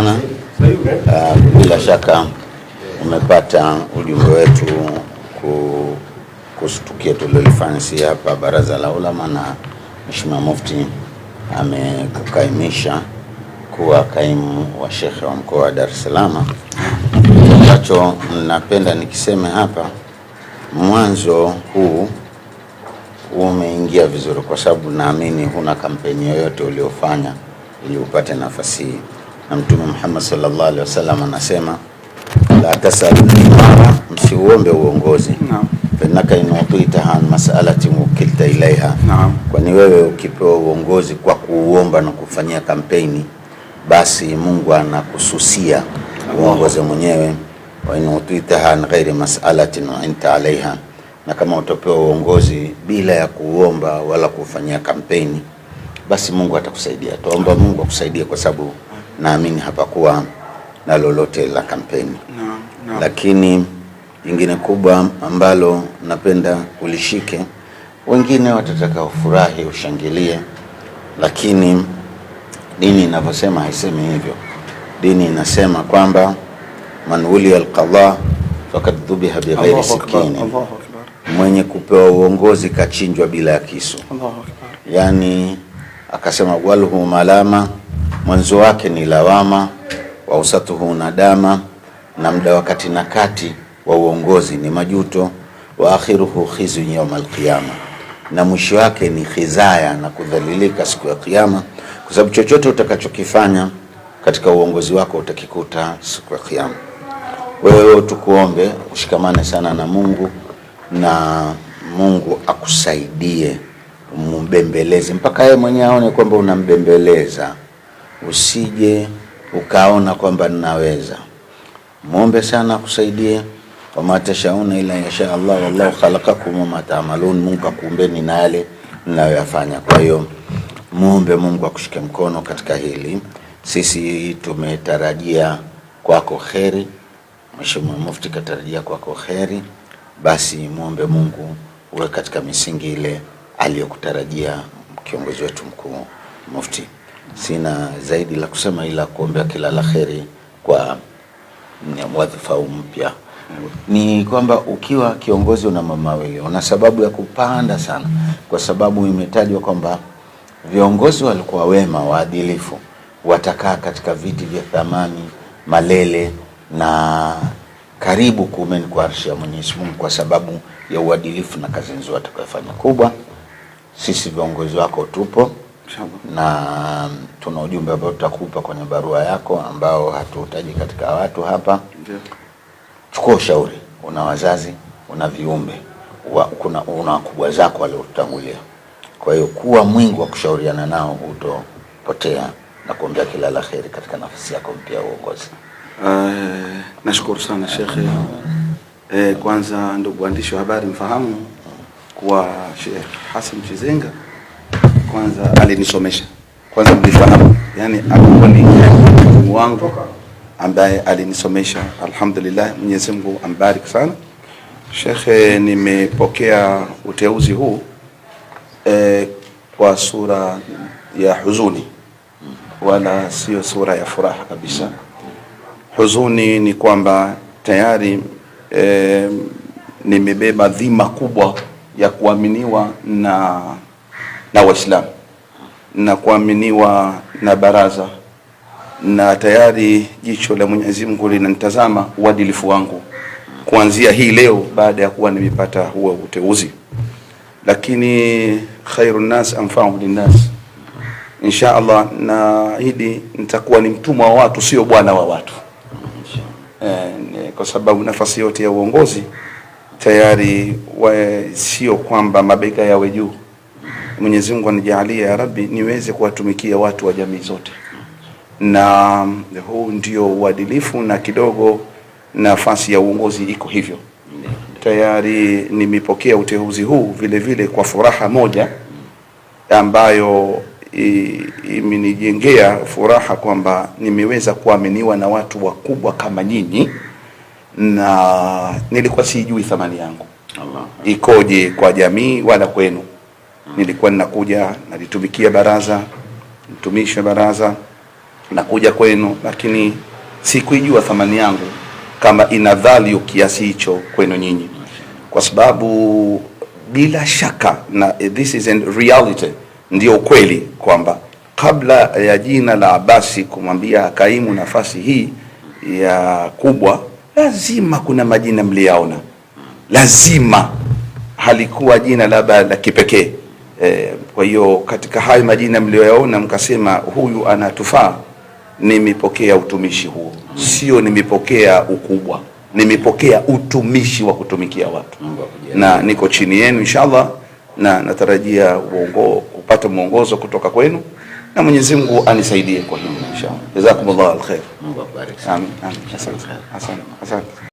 sana. Bila shaka umepata ujumbe wetu kuhusu tukio tulilofanya hapa Baraza la Ulama, na Mheshimiwa Mufti amekaimisha kuwa kaimu wa Shekhe wa mkoa wa Dar es Salaam. Ambacho napenda nikiseme hapa, mwanzo huu umeingia vizuri, kwa sababu naamini huna kampeni yoyote uliofanya ili upate nafasi hii. Na Mtume Muhammad sallallahu alaihi wasallam anasema, la tasalu imara, msiuombe uongozi. Naam. Fenaka inutuitaha mas'alati mukilta ilaiha. Naam. Kwani wewe ukipewa uongozi kwa kuuomba na kufanyia kampeni, basi Mungu anakususia uongozi mwenyewe. Wa inutuitaha an ghairi mas'alatin wa anta alaiha. Na kama utapewa uongozi bila ya kuomba wala kufanyia kampeni, basi Mungu atakusaidia. Tuomba Mungu akusaidie, kwa sababu naamini hapakuwa na lolote la kampeni. No. Lakini ingine kubwa ambalo napenda ulishike, wengine watataka ufurahi, ushangilie, lakini dini inavyosema haisemi hivyo. Dini inasema kwamba man waliya alqadha faqad dhubiha bighairi sikini. Mwenye kupewa uongozi kachinjwa bila ya kisu. Yani akasema walhu malama, mwanzo wake ni lawama, wa usatuhu nadama, na muda wakati na kati wa uongozi ni majuto, wa akhiruhu khizu yawmal qiyama, na mwisho wake ni khizaya na kudhalilika siku ya kiyama, kwa sababu chochote utakachokifanya katika uongozi wako utakikuta siku ya kiyama. Wewe tukuombe ushikamane sana na Mungu, na Mungu akusaidie, umbembeleze mpaka yeye mwenyewe aone kwamba unambembeleza. Usije ukaona kwamba ninaweza. Muombe sana akusaidie. Wa ma tashauna ila yasha Allah, wallahu khalaqakum wa ma ta'malun. Mungu akuumbeni na yale mnayoyafanya. Kwa hiyo muombe Mungu akushike mkono katika hili. Sisi tumetarajia kwako kheri, Mheshimiwa Mufti katarajia kwako kheri. Basi muombe Mungu uwe katika misingi ile aliyokutarajia kiongozi wetu mkuu Mufti. Sina zaidi la kusema ila kuombea kila la kheri kwa mwadhifa mpya. Ni kwamba ukiwa kiongozi una mama wewe, una sababu ya kupanda sana, kwa sababu imetajwa kwamba viongozi walikuwa wema, waadilifu, watakaa katika viti vya thamani, malele na karibu kuumeni kwa arshi ya Mwenyezi Mungu, kwa sababu ya uadilifu na kazi nzuri atakayofanya kubwa. Sisi viongozi wako tupo na tuna ujumbe ambao tutakupa kwenye barua yako ambao hatuhitaji katika watu hapa. Chukua ushauri, una wazazi, una viumbe, una wakubwa zako waliotangulia. Kwa hiyo kuwa mwingi wa kushauriana nao, utopotea, na kuombea kila la kheri katika nafasi yako mpya ya uongozi. Nashukuru sana Sheikh. Kwanza ndugu waandishi wa habari, mfahamu kuwa Sheikh Hassan Chizenga kwanza alinisomesha. Kwanza mlifahamu, yani alikuwa ni mwalimu wangu ambaye alinisomesha. Alhamdulillah, Mwenyezi Mungu ambariki sana. Sheikh, nimepokea uteuzi huu kwa sura ya huzuni, wala sio sura ya furaha kabisa. Huzuni ni kwamba tayari nimebeba dhima kubwa ya kuaminiwa na Waislamu, na kuaminiwa na baraza, na tayari jicho la Mwenyezi Mungu linanitazama uadilifu wangu kuanzia hii leo baada ya kuwa nimepata huo uteuzi. Lakini khairun nas anfa'u linnas, insha Allah, na hili nitakuwa ni mtumwa wa watu, sio bwana wa watu. Kwa sababu nafasi yote ya uongozi tayari sio kwamba mabega yawe juu. Mwenyezi Mungu anijalie ya Rabbi niweze kuwatumikia watu wa jamii zote, na huu ndio uadilifu, na kidogo nafasi ya uongozi iko hivyo. Tayari nimepokea uteuzi huu vile vile kwa furaha moja ambayo imenijengea furaha kwamba nimeweza kuaminiwa na watu wakubwa kama nyinyi, na nilikuwa sijui thamani yangu ikoje kwa jamii wala kwenu. Nilikuwa ninakuja nalitumikia baraza, mtumishi wa baraza, nakuja kwenu, lakini sikuijua thamani yangu kama ina value kiasi hicho kwenu nyinyi, kwa sababu bila shaka, na this is in reality, ndio kweli kwamba kabla ya jina la Abasi kumwambia kaimu nafasi hii ya kubwa, lazima kuna majina mliyaona, lazima halikuwa jina labda la kipekee. Kwa hiyo katika hayo majina mlioyaona mkasema huyu anatufaa, nimepokea utumishi huo. Sio nimepokea ukubwa, nimepokea utumishi wa kutumikia watu, na niko chini yenu inshallah, na natarajia kupata mwongozo kutoka kwenu, na Mwenyezi Mungu anisaidie kwa hilo inshallah. Jazakumullahu alkhair. Mungu akubariki. Amin. Asante.